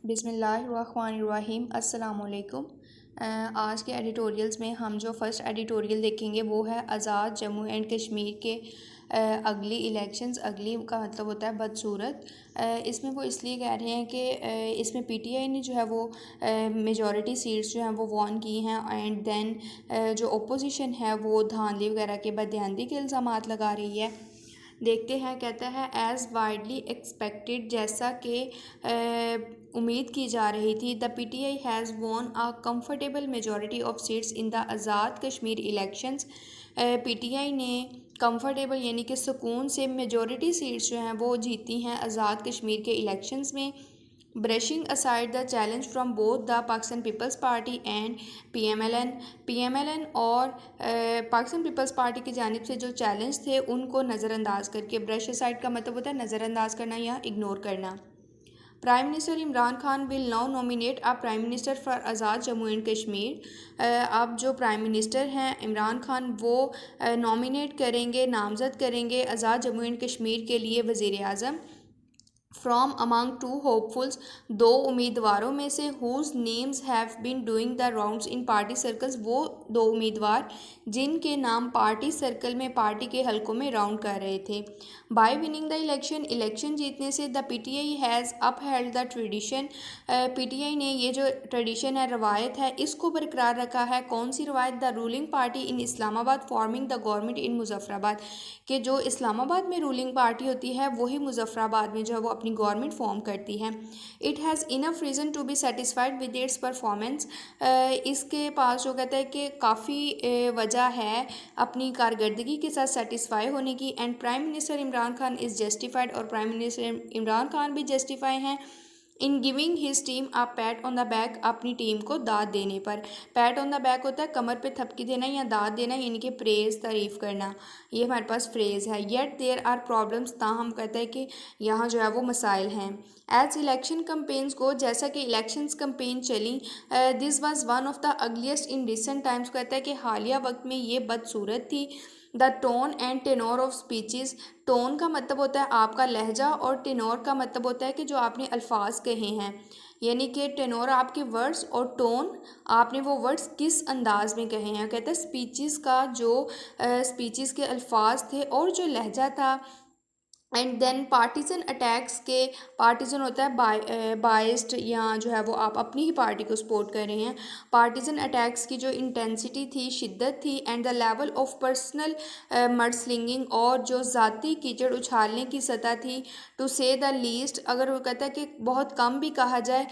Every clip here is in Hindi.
बिस्मिल्लाहिर्रहमानिर्रहीम अस्सलामुअलैकुम। आज के एडिटोरियल्स में हम जो फ़र्स्ट एडिटोरियल देखेंगे वो है आज़ाद जम्मू एंड कश्मीर के अगली इलेक्शंस। अगली का मतलब होता है बदसूरत। इसमें वो इसलिए कह रहे हैं कि इसमें पीटीआई ने जो है वो मेजॉरिटी सीट्स जो हैं वो वॉन की हैं एंड देन जो ओपोजिशन है वो धांधली वगैरह के बदयानती के इल्ज़ामात लगा रही है। देखते हैं, कहता है एज़ वाइडली एक्सपेक्टेड, जैसा कि उम्मीद की जा रही थी, the PTI has won a comfortable majority of seats in the Azad Kashmir elections. PTI ने कंफर्टेबल यानी कि सुकून से मेजॉरिटी सीट्स जो हैं वो जीती हैं आज़ाद कश्मीर के इलेक्शंस में, brushing aside the challenge from both the Pakistan Peoples Party and PMLN और पाकिस्तान पीपल्स पार्टी की जानिब से जो चैलेंज थे उनको नज़रअंदाज करके। ब्रश असाइड का मतलब होता है नज़रअंदाज करना या इग्नोर करना। Prime minister Imran Khan will now nominate a prime minister for Azad Jammu and Kashmir. अब जो प्राइम मिनिस्टर हैं इमरान खान वो नॉमिनेट करेंगे, नामज़द करेंगे आज़ाद जम्मू एंड कश्मीर के लिए वज़ीर आज़म फ्रॉम अमंग टू होपफुल्स, दो उम्मीदवारों में से whose names have been doing the rounds in party circles, वो दो उम्मीदवार जिनके नाम पार्टी सर्कल में पार्टी के हलकों में राउंड कर रहे थे। बाय विनिंग द इलेक्शन जीतने से the PTI has upheld the tradition, PTI ने ये जो ट्रेडिशन है, रवायत है, इसको बरकरार रखा है। कौन सी रवायत? The ruling party in Islamabad forming the government in Muzaffarabad, कि जो इस्लामाबाद में रूलिंग पार्टी होती है वही मुजफ्फराबाद में जो है वो अपनी गवर्नमेंट फॉर्म करती है। It has enough reason to be satisfied with its performance, इसके पास जो कहता है कि काफ़ी वजह है अपनी कारकर्दगी के साथ सेटिस्फाई होने की। And prime minister Imran Khan is justified, और प्राइम मिनिस्टर इमरान खान भी जस्टिफाई हैं in giving his team a PAT on the back, अपनी टीम को दाद देने पर। पैट ऑन द बैक होता है कमर पे थपकी देना या दाद देना, यानी कि प्रेज़, तारीफ़ करना, ये हमारे पास फ्रेज़ है। येट देयर आर प्रॉब्लम्स, ताहम कहता है कि यहाँ जो है वो मसाइल हैं। एज इलेक्शन कंपेन्स को, जैसा कि इलेक्शंस कंपेन चली, this was one of the ugliest in recent times, कहता है कि हालिया वक्त में ये बदसूरत थी। The tone and tenure of speeches, tone का मतलब होता है आपका लहजा और टेनोर का मतलब होता है कि जो आपने अल्फाज कहे हैं, यानी कि टेनोर आपके वर्ड्स और टोन आपने वो वर्ड्स किस अंदाज में कहे हैं। कहते हैं स्पीचेस का जो स्पीचेस के अल्फाज थे और जो लहजा था। एंड देन पार्टीजन अटैक्स के, पार्टीजन होता है बाइस्ड या जो है वो आप अपनी ही पार्टी को सपोर्ट कर रहे हैं। पार्टीजन अटैक्स की जो इंटेंसिटी थी, शिद्दत थी, and the level of personal mudslinging, और जो ज़ाती कीचड़ उछालने की सतह थी, टू से द लीस्ट, अगर वो कहता है कि बहुत कम भी कहा जाए,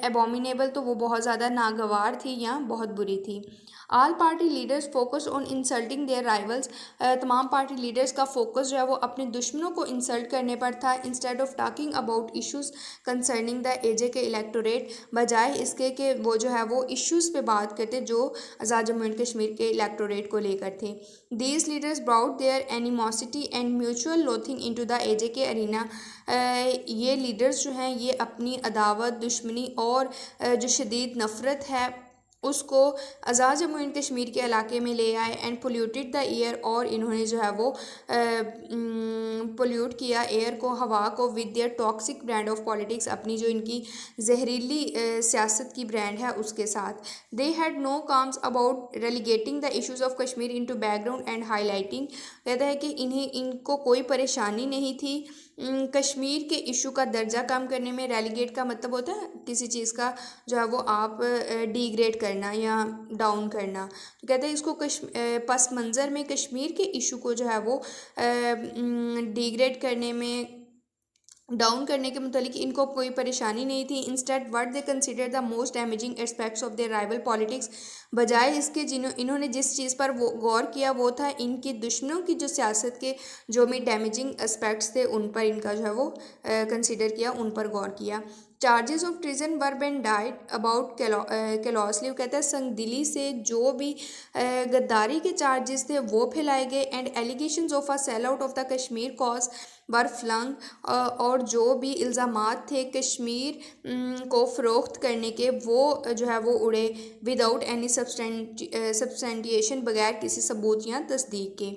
एबोमिनेबल, तो वो बहुत ज़्यादा नागवार थी या बहुत बुरी थी। All party leaders focus on insulting their rivals, तमाम पार्टी लीडर्स का फोकस जो है वो अपने दुश्मनों को इंसल्ट करने पर था। Instead of talking about issues concerning the AJK electorate, बजाय इसके कि वो जो है वो इश्यूज़ पे बात करते जो आज़ाद जम्मू एंड कश्मीर के इलेक्टोरेट को लेकर थे। These leaders brought their animosity and mutual loathing into the AJK arena, ये लीडर्स जो हैं ये अपनी अदावत, दुश्मनी और जो शदीद नफ़रत है उसको आज़ाद जम्मू एंड कश्मीर के इलाके में ले आए। एंड पोल्यूटेड द एयर, और इन्होंने जो है वो पोल्यूट किया एयर को, हवा को, with their toxic brand of politics, अपनी जो इनकी जहरीली सियासत की ब्रांड है उसके साथ। They had no qualms about relegating the issues of Kashmir into background and highlighting, कहता है कि इनको कोई परेशानी नहीं थी कश्मीर के इशू का दर्जा कम करने में। रेलीगेट का मतलब होता है किसी चीज़ का जो है वो आप डिग्रेड करना या डाउन करना, तो कहते हैं इसको पस मंज़र में कश्मीर के इशू को जो है वो डिग्रेड करने में, डाउन करने के मुतालिक इनको कोई परेशानी नहीं थी। Instead what they consider the most damaging aspects of their rival politics, बजाय इसके इन्होंने जिस चीज़ पर वो गौर किया वो था इनके दुश्मनों की जो सियासत के जो भी डैमेजिंग एस्पेक्ट्स थे उन पर इनका जो है वो कंसिडर किया, उन पर गौर किया। Charges of treason were bandied about callously, कहता है संगदिली से जो भी गद्दारी के चार्जेस थे वो फैलाए गए। And allegations of a sell out of the Kashmir cause were flung, और जो भी इल्ज़ामात थे कश्मीर को फ़रोख्त करने के वो जो है वो उड़े, विदाउट एनी सब्सटेंटिएशन, बगैर किसी सबूत या तस्दीक के।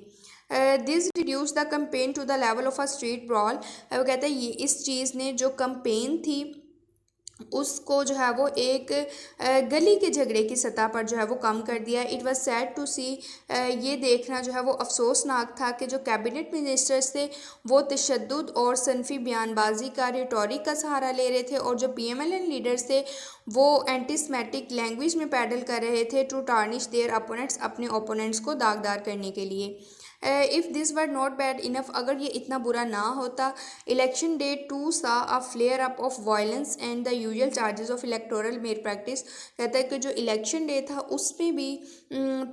This reduce the campaign to the level of a street brawl, वो कहता है ये इस चीज़ ने जो कंपेन थी उसको जो है वो एक गली के झगड़े की सतह पर जो है वो कम कर दिया। इट वाज सैड टू सी, ये देखना जो है वो अफसोसनाक था कि जो कैबिनेट मिनिस्टर्स थे वो तशद्दुद और सनफी बयानबाजी का रिटोरिक का सहारा ले रहे थे, और जो पीएमएलएन लीडर्स थे वो एंटीसेमेटिक लैंग्वेज में पैडल कर रहे थे टू टार्निश देयर अपोनेंट्स, अपने ओपोनेंट्स को दागदार करने के लिए। If this were not bad enough, अगर ये इतना बुरा ना होता, election day too saw a flare up of violence and the usual charges of electoral malpractice. कहता है कि जो इलेक्शन डे था उसमें भी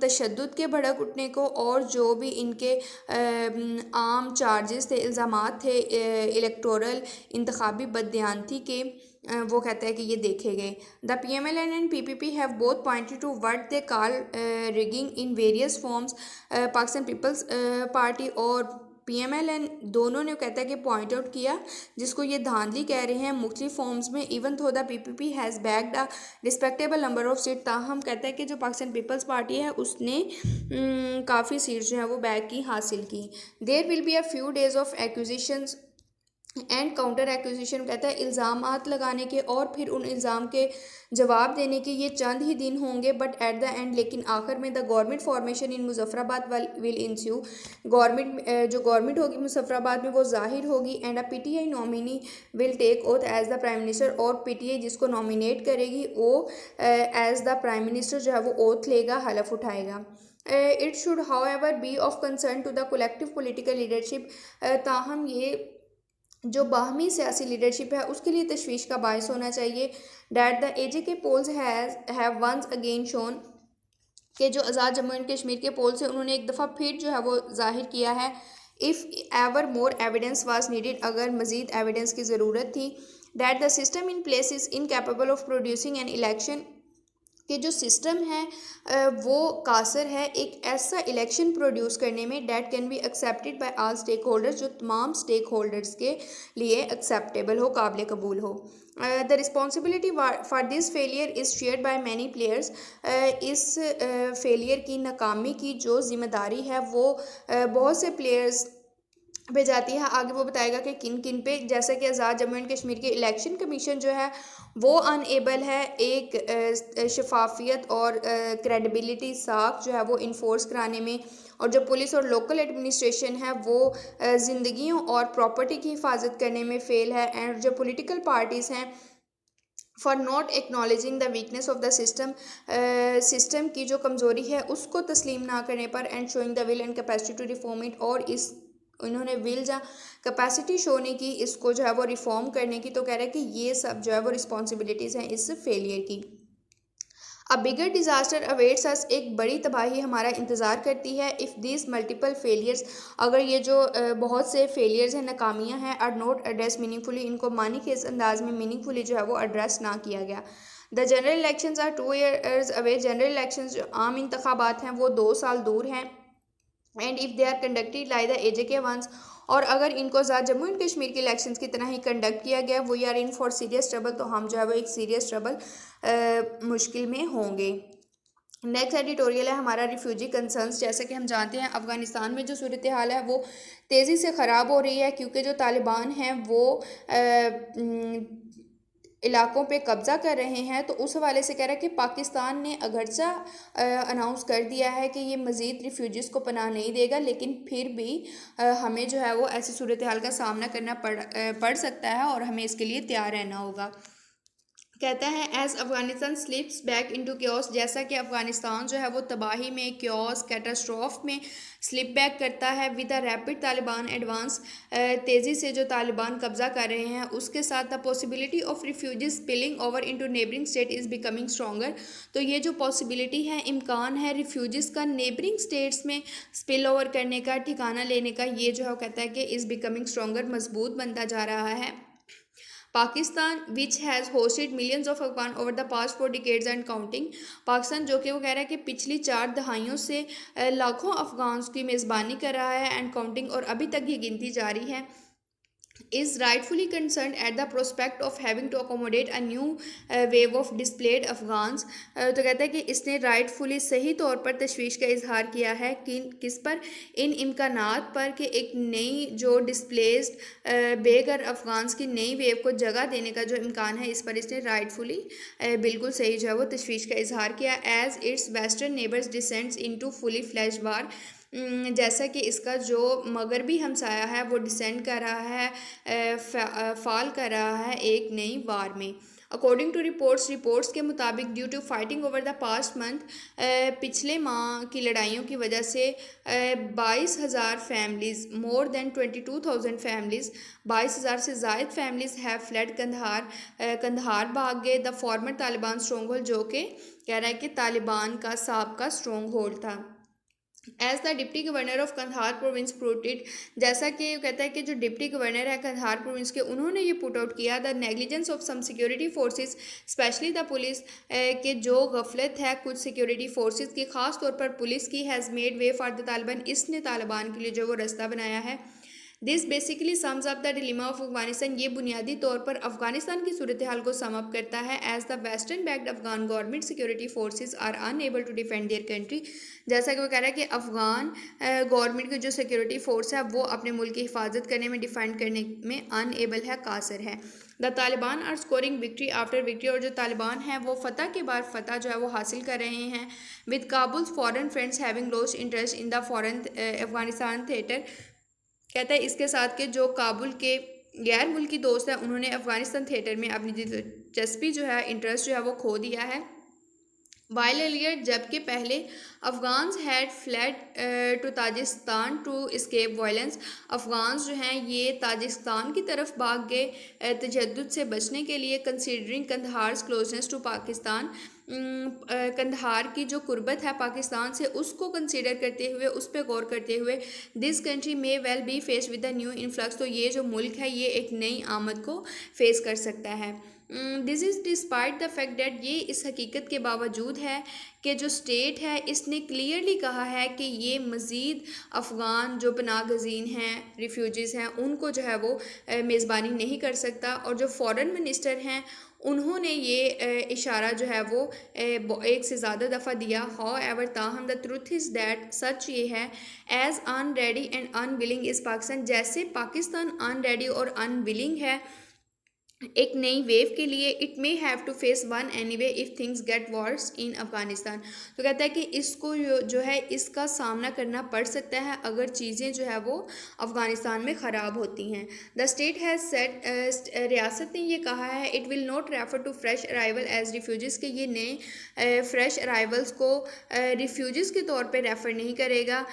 तशद्दुद के भड़क उठने को और जो भी इनके आम चार्जेस थे, इल्ज़ामात थे इलेक्टोरल इंतखाबी बददियानती के, वो कहता है कि ये देखे गए। The PMLN and PPP have both pointed to what they call rigging in various forms. Pakistan Peoples Party और PMLN दोनों ने कहता है कि पॉइंट आउट किया जिसको ये धांधली कह रहे हैं मुख्तलिफ फॉर्म्स में। Even though the PPP has bagged a respectable number of seat, ताहम कहता है कि जो पाकिस्तान पीपल्स पार्टी है उसने काफ़ी सीट्स जो है वो बैग की हासिल की। There will be a few days of acquisitions and counter acquisition, कहता है इल्ज़ामात लगाने के और फिर उन इल्ज़ाम के जवाब देने के ये चंद ही दिन होंगे, बट एट द एंड, लेकिन आखिर में the government formation in Muzaffarabad will ensue, government जो गवर्नमेंट होगी मुजफ्फराबाद में वो जाहिर होगी। And a PTI nominee will take oath as the prime minister, और PTI जिसको नॉमिनेट करेगी वो एज द प्राइम मिनिस्टर जो है वो ओथ लेगा, हलफ उठाएगा। It should however be of concern to the collective political leadership, ताहम ये जो बाहमी सियासी लीडरशिप है उसके लिए तशवीश का बायस होना चाहिए। That the AJK polls have once again shown, कि जो आज़ाद जम्मू एंड कश्मीर के पोल्स हैं उन्होंने एक दफ़ा फिर जो है वो जाहिर किया है। If ever more evidence was needed, अगर मज़ीद एविडेंस की ज़रूरत थी। That the system in place is incapable of producing an election, कि जो सिस्टम है वो कासर है एक ऐसा इलेक्शन प्रोड्यूस करने में that can be accepted by all stake holders, जो तमाम स्टेक होल्डर्स के लिए एक्सेप्टेबल हो, काबिल कबूल हो। The responsibility for this failure is shared by many players, इस फेलियर की नाकामी की जो ज़िम्मेदारी है वो बहुत से प्लेयर्स पे जाती है। आगे वो बताएगा कि किन किन पे, जैसे कि आज़ाद जम्मू एंड कश्मीर के इलेक्शन कमीशन जो है वो अनएबल है एक शफाफियत और क्रेडिबिलिटी साख जो है वो इन्फोर्स कराने में, और जो पुलिस और लोकल एडमिनिस्ट्रेशन है वो ज़िंदगियों और प्रॉपर्टी की हिफाजत करने में फेल है। एंड जो पॉलिटिकल पार्टीज़ हैं for not acknowledging the weakness of the system, system की जो कमज़ोरी है उसको तस्लीम ना करने पर, and showing the will and capacity to reform it, और इस इन्होंने विल या कैपेसिटी शो नहीं की इसको जो है वो रिफॉर्म करने की, तो कह रहे हैं कि ये सब जो है वो रिस्पॉन्सिबिलिटीज़ हैं इस फेलियर की। अब बिगर डिज़ास्टर अवेट्स अस, एक बड़ी तबाही हमारा इंतज़ार करती है। इफ़ दिस मल्टीपल फेलियर्स, अगर ये जो बहुत से फेलियर्स हैं, नाकामियाँ हैं, आर नॉट एड्रेस मीनिंगफुली, इनको मानी के इस अंदाज में मीनिंगफुली जो है वो एड्रेस ना किया गया। The general elections are 2 years away, general elections जो आम इंतखाबात हैं वो 2 साल दूर हैं। And if they are conducted like the AJK ones, और अगर इनको आज़ाद जम्मू एंड कश्मीर के इलेक्शंस की तरह ही कंडक्ट किया गया, we are in for serious trouble, तो हम जो है वो एक सीरियस ट्रबल मुश्किल में होंगे। नेक्स्ट एडिटोरियल है हमारा रिफ्यूजी कंसर्न्स। जैसे कि हम जानते हैं अफ़गानिस्तान में जो सूरत हाल है वो तेज़ी से ख़राब हो रही है, क्योंकि जो तालिबान हैं वो इलाकों पे कब्ज़ा कर रहे हैं। तो उस हवाले से कह रहा है कि पाकिस्तान ने अगरचा अनाउंस कर दिया है कि ये मज़ीद रिफ्यूजीज़ को पनाह नहीं देगा, लेकिन फिर भी हमें जो है वो ऐसी सूरत हाल का सामना करना पड़ सकता है और हमें इसके लिए तैयार रहना होगा। कहता है as Afghanistan slips back into chaos, जैसा कि अफगानिस्तान जो है वो तबाही में, क्योस, कैटास्ट्रॉफ में स्लिप बैक करता है with a rapid Taliban advance, तेज़ी से जो तालिबान कब्ज़ा कर रहे हैं उसके साथ the possibility of refugees spilling over into neighbouring state is becoming stronger. तो ये जो पॉसिबिलिटी है, इम्कान है रिफ्यूजीज़ का नेबरिंग स्टेट्स में स्पिल ओवर करने का, ठिकाना लेने का, ये जो है वो कहता है कि इज़ बिकमिंग स्ट्रॉन्गर, मजबूत बनता जा रहा है। Pakistan which has hosted millions of Afghan over the past 4 decades and counting, Pakistan जो कि वो कह रहा है कि पिछली 4 दहाइयों से लाखों अफगान्स की मेज़बानी कर रहा है एंड काउंटिंग, और अभी तक ये गिनती जारी है। is rightfully concerned at the prospect of having to accommodate a new wave of displaced Afghans। तो कहता है कि इसने राइटफुली सही तौर पर तशवीश का इजहार किया है कि किस पर, इन इम्कानात पर कि एक नई जो डिस्प्लेस्ड बेघर अफगान्स की नई वेव को जगह देने का जो इम्कान है, इस पर इसने राइटफुली बिल्कुल सही जो है वो तशवीश का इजहार किया। As its western neighbours descends into fully fledged war, जैसा कि इसका जो मगरबी हमसाया है वो डिसेंड कर रहा है, फॉल कर रहा है एक नई वार में। अकॉर्डिंग टू रिपोर्ट्स के मुताबिक due to fighting over the past month, पिछले माह की लड़ाइयों की वजह से 22,000 फैमिलीज़, मोर देन 22,000 फैमिलीज़, 22,000 से ज़ायद families have fled Kandahar, Kandahar भाग गए। The former Taliban stronghold, जो कि कह रहा है कि तालिबान का साबका स्ट्रॉन्ग होल्ड था। As the deputy governor of Kandahar province put, जैसा कि कहता है कि जो डिप्टी गवर्नर है कंधार प्रोविंस के, उन्होंने ये पुट आउट किया the negligence of some security forces specially the police, के जो गफलत है कुछ सिक्योरिटी फोर्सेस की, ख़ास तौर पर पुलिस की, has made way for the Taliban, इसने तालिबान के लिए जो वो रास्ता बनाया है। This basically sums up the dilemma of Afghanistan, ये बुनियादी तौर पर अफगानिस्तान की सूरत हाल को सम अप करता है। As the western backed Afghan government security forces are unable to defend their country, जैसा कि वो कह रहा है कि अफगान गवर्नमेंट की जो सिक्योरिटी फोर्स है वो अपने मुल्क की हिफाजत करने में, डिफेंड करने में अनएबल है, कासर है। The Taliban are scoring victory after victory, और जो तालिबान हैं वो फ़तह के बाद फ़तह जो है वो हासिल कर रहे हैं। With Kabul foreign friends having lost interest in the foreign Afghanistan theatre, कहता है इसके साथ के जो काबुल के गैर मुल्की दोस्त हैं उन्होंने अफगानिस्तान थिएटर में अपनी दिलचस्पी जो है, इंटरेस्ट जो है वो खो दिया है। वाइल एलियर, जबकि पहले Afghans had fled to Tajikistan to escape violence, Afghans जो हैं ये ताजिस्तान की तरफ भाग गए तशद्दुद से बचने के लिए। Considering Kandahar's closeness to Pakistan, Kandahar की जो कुर्बत है पाकिस्तान से, उसको कंसीडर करते हुए, उस पर गौर करते हुए, this country may well be face with the new influx, तो ये जो मुल्क है ये एक नई आमद को फेस कर सकता है। This is despite the fact that, ये इस हकीकत के बावजूद है कि जो स्टेट है इसने क्लियरली कहा है कि ये मज़ीद अफ़गान जो पनाह गज़ीन हैं, रिफ्यूजीज़ हैं, उनको जो है वो मेज़बानी नहीं कर सकता। और जो फॉरेन मिनिस्टर हैं उन्होंने ये इशारा जो है वो एक से ज़्यादा दफ़ा दिया। हाउ एवर, ताहम द ट्रुथ इज़ दैट, सच ये है, as unready and unwilling is Pakistan, जैसे पाकिस्तान अनरेडी और अनविलिंग है एक नई वेव के लिए, it may have to face one anyway if things get worse in Afghanistan, तो कहता है कि इसको जो है इसका सामना करना पड़ सकता है अगर चीज़ें जो है वो अफ़गानिस्तान में ख़राब होती हैं। द स्टेट हैज़ सेट, रियासत ने ये कहा है, it will not refer to fresh arrival as refugees, के ये नए फ्रेश अराइवल्स को रिफ्यूज़ के तौर पर रेफ़र नहीं करेगा,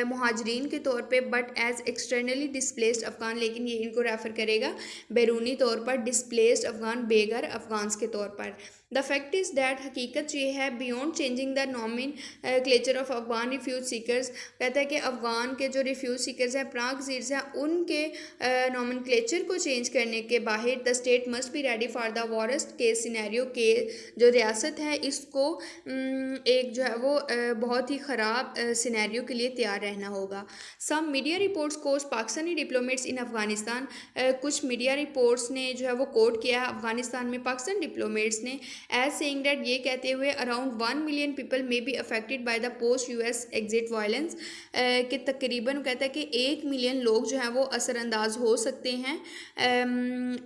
मुहाजरीन के तौर पर, but as externally displaced Afghan, लेकिन ये इनको रेफ़र करेगा बैरूनी तौर पर डिस्प्लेस्ड अफगान, बेघर अफगान्स के तौर पर। द फैक्ट इज़ दैट, हकीकत ये है, beyond changing the nomenclature of Afghan refuge seekers, कहता है कि अफगान के जो रिफ्यूज सीकर्स हैं, प्रागजीर्स हैं, उनके नॉमिन क्लेचर को चेंज करने के बाहर the state must be ready for the worst case scenario, के जो रियासत है इसको एक जो है वो बहुत ही ख़राब सिनेरियो के लिए तैयार रहना होगा। सम मीडिया रिपोर्ट्स कोर्स पाकिस्तानी डिप्लोमेट्स इन अफगानिस्तान, कुछ मीडिया रिपोर्ट्स ने जो है वो कोट किया है अफगानिस्तान में पाकिस्तान डिप्लोमेट्स ने, एज सेइंग दैट, ये कहते हुए, अराउंड 1 मिलियन पीपल में be affected by the post US exit violence, कि तकरीबन कहता है कि 1 मिलियन लोग जो हैं वो असरअंदाज हो सकते हैं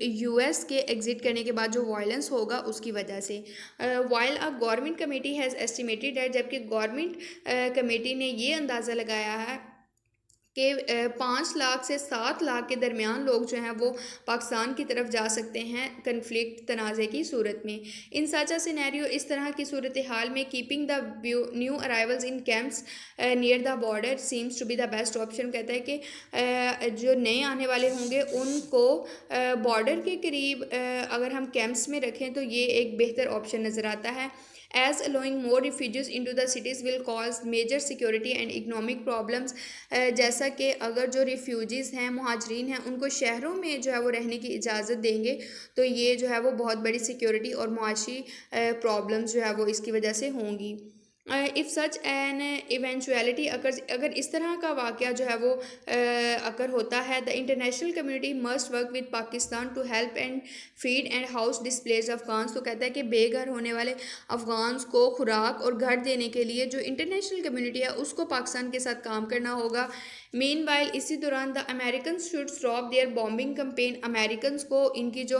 यूएस के एग्जिट करने के बाद जो वायलेंस होगा उसकी वजह से। While a government committee has estimated है, जबकि गवर्नमेंट कमेटी ने ये अंदाज़ा लगाया है कि 5 लाख से 7 लाख के दरमियान लोग जो हैं वो पाकिस्तान की तरफ जा सकते हैं कन्फ्लिक्ट तनाज़े की सूरत में। इन साचा सिनेरियो, इस तरह की सूरत हाल में, keeping the new arrivals in camps near the border seems to be the best option, कहता है कि जो नए आने वाले होंगे उनको बॉर्डर के करीब अगर हम कैंप्स में रखें तो ये एक बेहतर ऑप्शन नज़र आता है। As allowing more refugees into the cities will cause major security and economic problems, जैसा कि अगर जो रिफ्यूजीज़ हैं, मुहाजरीन हैं, उनको शहरों में जो है वो रहने की इजाज़त देंगे तो ये जो है वो बहुत बड़ी सिक्योरिटी और मुआशी प्रॉब्लम्स जो है वो इसकी वजह से होंगी। इफ़ सच एन इवेंचुअलिटी अगर इस तरह का वाक़या जो है वो अकर होता है, the international community must work with Pakistan to help and feed and house displaced Afghans. तो कहता है कि बेघर होने वाले अफगान्स को खुराक और घर देने के लिए जो इंटरनेशनल कम्युनिटी है उसको पाकिस्तान के साथ काम करना होगा। मीनवाइल इसी दौरान the American should stop their bombing campaign. American को इनकी जो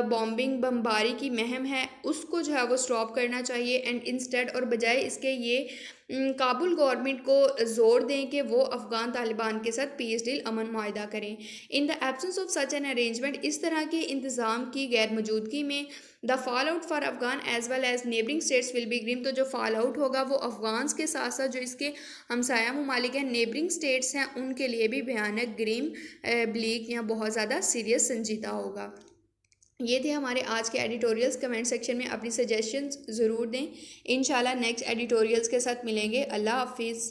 बॉम्बिंग बमबारी की महम है उसको जो है वो स्टॉप करना चाहिए। एंड इंस्टेड और बजाय इसके ये काबुल गवर्नमेंट को ज़ोर दें कि वो अफ़गान तालिबान के साथ पीस डील अमन मुआहदा करें। In the absence of such an arrangement, इस तरह के इंतज़ाम की गैर मौजूदगी में the fall out for Afghan as well as neighbouring states will be grim. तो जो फॉल आउट होगा वो अफगान्स के साथ साथ जो इसके हमसाया ममालिक हैं, नेबरिंग स्टेट्स हैं, उनके लिए भी भयानक, ग्रीम, ब्लीक या बहुत ज़्यादा सीरियस संजीदा होगा। ये थे हमारे आज के एडिटोरियल्स। कमेंट सेक्शन में अपनी सजेशंस ज़रूर दें। इंशाल्लाह नेक्स्ट एडिटोरियल्स के साथ मिलेंगे। अल्लाह हाफिज़।